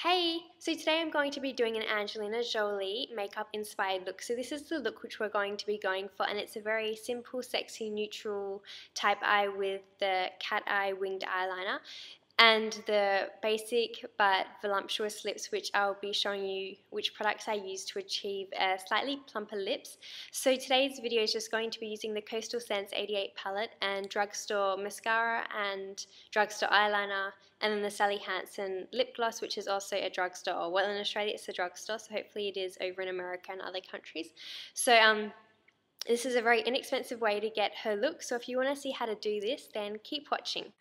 Hey, so today I'm going to be doing an Angelina Jolie makeup inspired look. So this is the look which we're going to be going for, and it's a very simple, sexy, neutral type eye with the cat eye winged eyeliner and the basic but voluptuous lips, which I'll be showing you which products I use to achieve slightly plumper lips. So today's video is just going to be using the Coastal Scents 88 palette and drugstore mascara and drugstore eyeliner, and then the Sally Hansen lip gloss, which is also a drugstore. Well, in Australia it's a drugstore, so hopefully it is over in America and other countries. So this is a very inexpensive way to get her look, so if you want to see how to do this, then keep watching.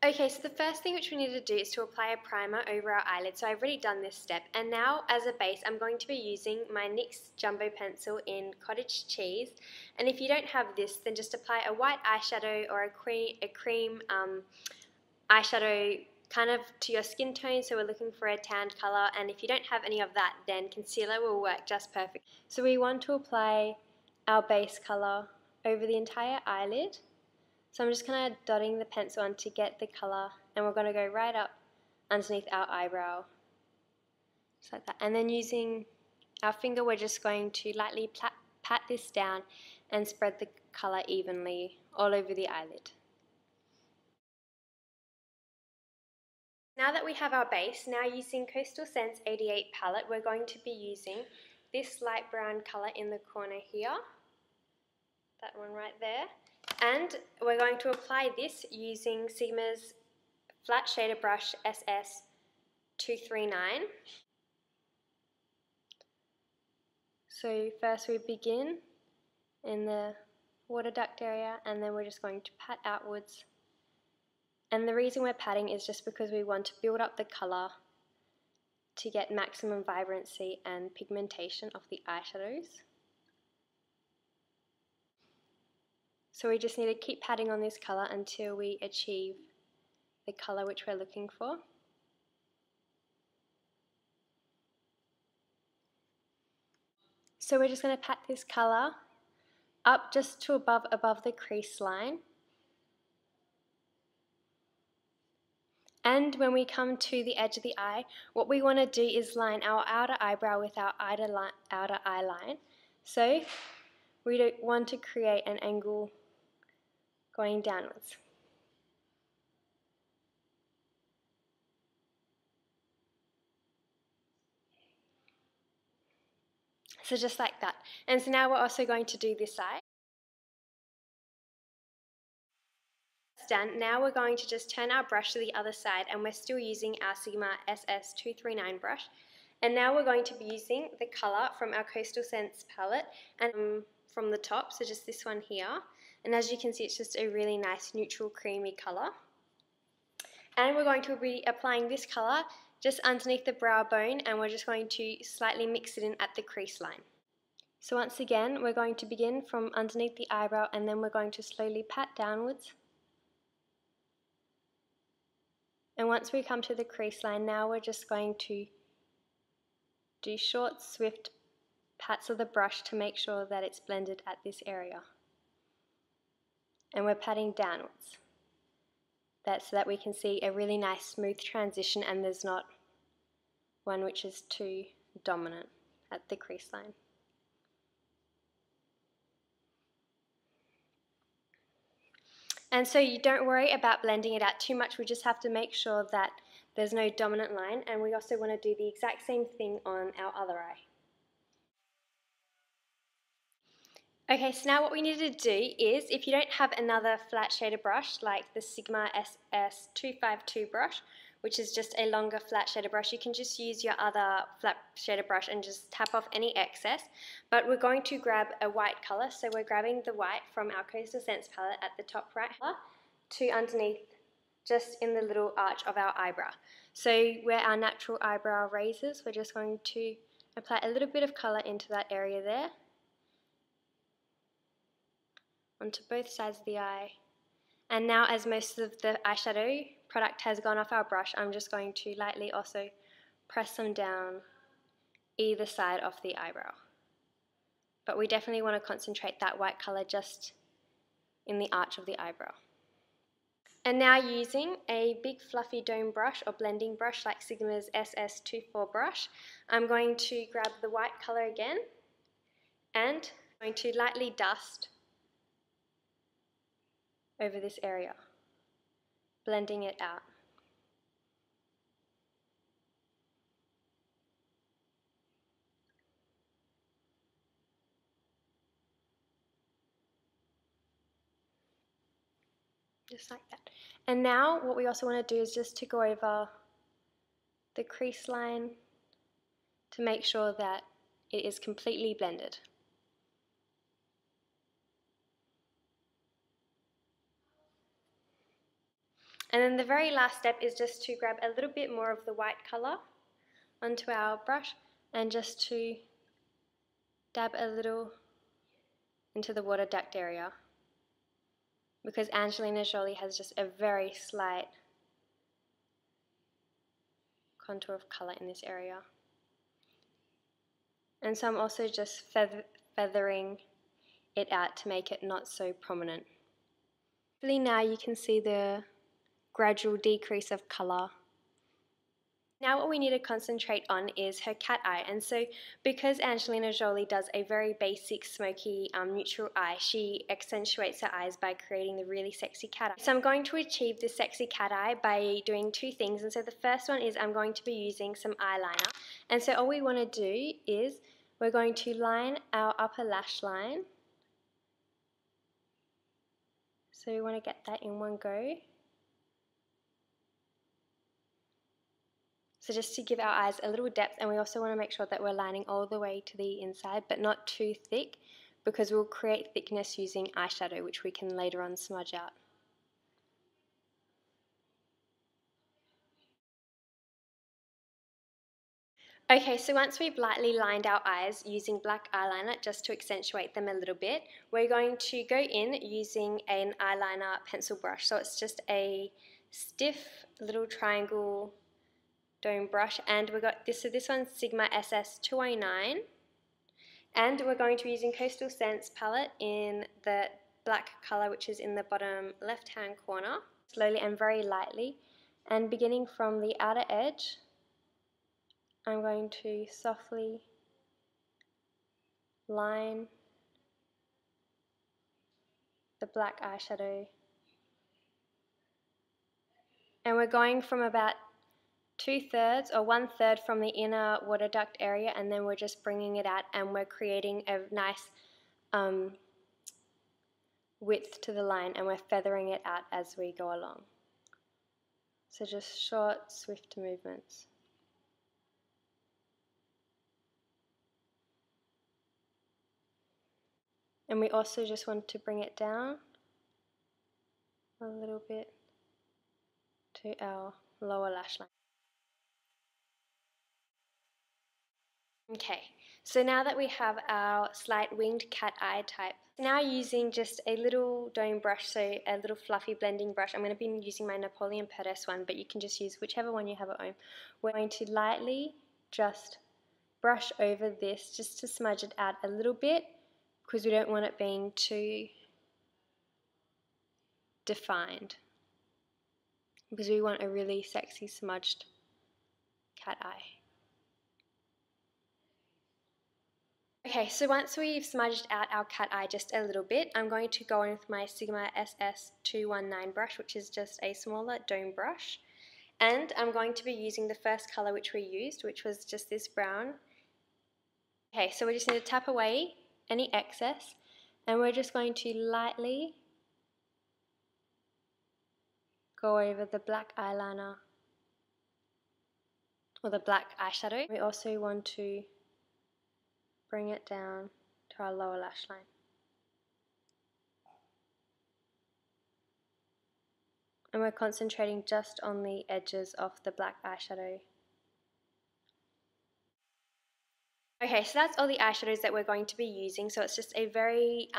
Okay, so the first thing which we need to do is to apply a primer over our eyelid. So I've already done this step, and now as a base I'm going to be using my NYX Jumbo Pencil in Cottage Cheese. And if you don't have this, then just apply a white eyeshadow or a cream eyeshadow kind of to your skin tone, so we're looking for a tanned colour. And if you don't have any of that, then concealer will work just perfect. So we want to apply our base colour over the entire eyelid. So I'm just kind of dotting the pencil on to get the colour, and we're going to go right up underneath our eyebrow, just like that. And then using our finger, we're just going to lightly pat this down and spread the colour evenly all over the eyelid. Now that we have our base, now using Coastal Scents 88 palette, we're going to be using this light brown colour in the corner here, that one right there. And we're going to apply this using Sigma's flat shader brush SS239. So first we begin in the water duct area, and then we're just going to pat outwards. And the reason we're patting is just because we want to build up the colour to get maximum vibrancy and pigmentation of the eyeshadows. So we just need to keep patting on this colour until we achieve the colour which we're looking for. So we're just going to pat this colour up just to above the crease line. And when we come to the edge of the eye, what we want to do is line our outer eyebrow with our outer eye line. So we don't want to create an angle going downwards. So just like that. And so now we're also going to do this side. That's done. Now we're going to just turn our brush to the other side, and we're still using our Sigma SS239 brush. And now we're going to be using the colour from our Coastal Scents palette and from the top, so just this one here. And as you can see, it's just a really nice neutral creamy colour. And we're going to be applying this colour just underneath the brow bone, and we're just going to slightly mix it in at the crease line. So once again, we're going to begin from underneath the eyebrow, and then we're going to slowly pat downwards. And once we come to the crease line, now we're just going to do short, swift pats of the brush to make sure that it's blended at this area. And we're patting downwards. That's so that we can see a really nice smooth transition, and there's not one which is too dominant at the crease line. And so you don't worry about blending it out too much, we just have to make sure that there's no dominant line, and we also want to do the exact same thing on our other eye. Okay, so now what we need to do is, if you don't have another flat shader brush like the Sigma SS252 brush, which is just a longer flat shader brush, you can just use your other flat shader brush and just tap off any excess. But we're going to grab a white colour, so we're grabbing the white from our Coastal Scents palette at the top right to underneath, just in the little arch of our eyebrow. So where our natural eyebrow raises, we're just going to apply a little bit of colour into that area there, onto both sides of the eye. And now, as most of the eyeshadow product has gone off our brush, I'm just going to lightly also press them down either side of the eyebrow. But we definitely want to concentrate that white colour just in the arch of the eyebrow. And now using a big fluffy dome brush or blending brush like Sigma's SS24 brush, I'm going to grab the white colour again and I'm going to lightly dust over this area, blending it out. Just like that. And now what we also want to do is just to go over the crease line to make sure that it is completely blended. And then the very last step is just to grab a little bit more of the white colour onto our brush and just to dab a little into the water duct area, because Angelina Jolie has just a very slight contour of colour in this area. And so I'm also just feathering it out to make it not so prominent. Hopefully now you can see the gradual decrease of colour. Now what we need to concentrate on is her cat eye, and so because Angelina Jolie does a very basic smoky neutral eye, she accentuates her eyes by creating the really sexy cat eye. So I'm going to achieve this sexy cat eye by doing two things, and so the first one is I'm going to be using some eyeliner, and so all we want to do is we're going to line our upper lash line, so we want to get that in one go. So just to give our eyes a little depth, and we also want to make sure that we're lining all the way to the inside, but not too thick, because we'll create thickness using eyeshadow, which we can later on smudge out. Okay, so once we've lightly lined our eyes using black eyeliner just to accentuate them a little bit, we're going to go in using an eyeliner pencil brush. So it's just a stiff little triangle dome brush, and we've got this, so this one's Sigma SS209, and we're going to be using Coastal Scents palette in the black colour, which is in the bottom left hand corner, slowly and very lightly, and beginning from the outer edge I'm going to softly line the black eyeshadow, and we're going from about 2/3 or 1/3 from the inner water duct area, and then we're just bringing it out and we're creating a nice width to the line, and we're feathering it out as we go along. So just short, swift movements. And we also just want to bring it down a little bit to our lower lash line. Okay, so now that we have our slight winged cat eye type, now using just a little dome brush, so a little fluffy blending brush, I'm going to be using my Napoleon Perez one, but you can just use whichever one you have at home. We're going to lightly just brush over this just to smudge it out a little bit, because we don't want it being too defined, because we want a really sexy smudged cat eye. Okay, so once we've smudged out our cat eye just a little bit, I'm going to go in with my Sigma SS219 brush, which is just a smaller dome brush. And I'm going to be using the first colour which we used, which was just this brown. Okay, so we just need to tap away any excess, and we're just going to lightly go over the black eyeliner or the black eyeshadow. We also want to bring it down to our lower lash line. And we're concentrating just on the edges of the black eyeshadow. Okay, so that's all the eyeshadows that we're going to be using. So it's just a very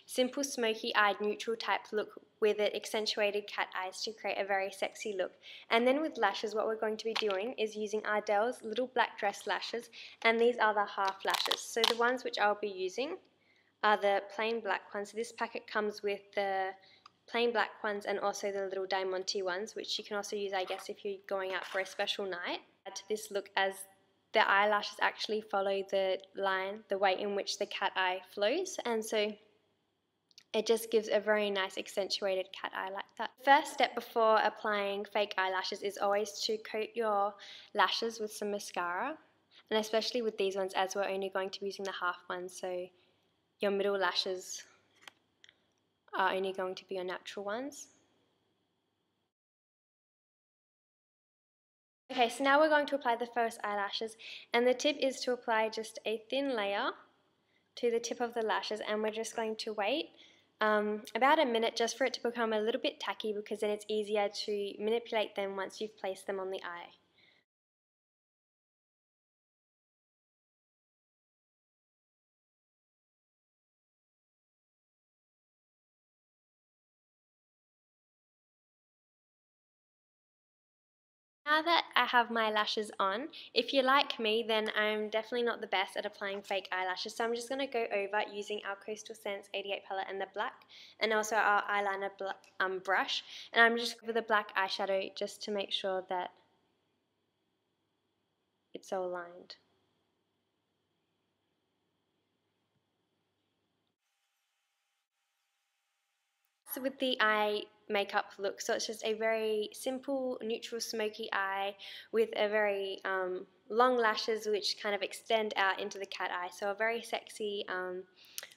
simple smoky-eyed neutral type look with it accentuated cat eyes to create a very sexy look. And then with lashes, what we're going to be doing is using Ardell's little black dress lashes, and these are the half lashes. So the ones which I'll be using are the plain black ones. So this packet comes with the plain black ones and also the little diamante ones, which you can also use, I guess, if you're going out for a special night. Add to this look as the eyelashes actually follow the line, the way in which the cat eye flows, and so it just gives a very nice accentuated cat eye like that. First step before applying fake eyelashes is always to coat your lashes with some mascara, and especially with these ones, as we're only going to be using the half ones, so your middle lashes are only going to be your natural ones. Okay, so now we're going to apply the first eyelashes, and the tip is to apply just a thin layer to the tip of the lashes, and we're just going to wait about a minute just for it to become a little bit tacky, because then it's easier to manipulate them once you've placed them on the eye. Now that I have my lashes on, if you're like me, then I'm definitely not the best at applying fake eyelashes, so I'm just going to go over using our Coastal Scents 88 palette and the black, and also our eyeliner brush, and I'm just with the black eyeshadow just to make sure that it's all lined. So with the eye makeup look, so it's just a very simple, neutral, smoky eye with a very long lashes which kind of extend out into the cat eye. So a very sexy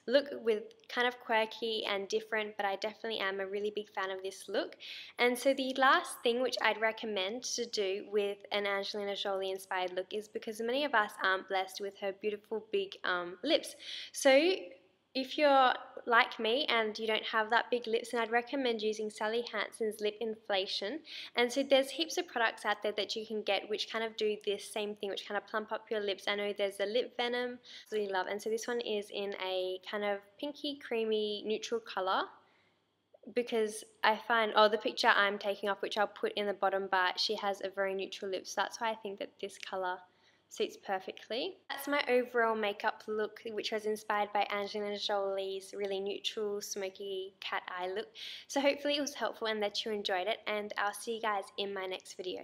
look with kind of quirky and different, but I definitely am a really big fan of this look. And so the last thing which I'd recommend to do with an Angelina Jolie inspired look is, because many of us aren't blessed with her beautiful big lips. So if you're like me and you don't have that big lips, then I'd recommend using Sally Hansen's Lip Inflation. And so there's heaps of products out there that you can get which kind of do this same thing, which kind of plump up your lips. I know there's a lip venom, really love, and so this one is in a kind of pinky creamy neutral color, because I find, the picture I'm taking off, which I'll put in the bottom bar, she has a very neutral lip, so that's why I think that this color suits perfectly. That's my overall makeup look, which was inspired by Angelina Jolie's really neutral, smoky cat eye look. So hopefully it was helpful and that you enjoyed it, and I'll see you guys in my next video.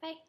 Bye!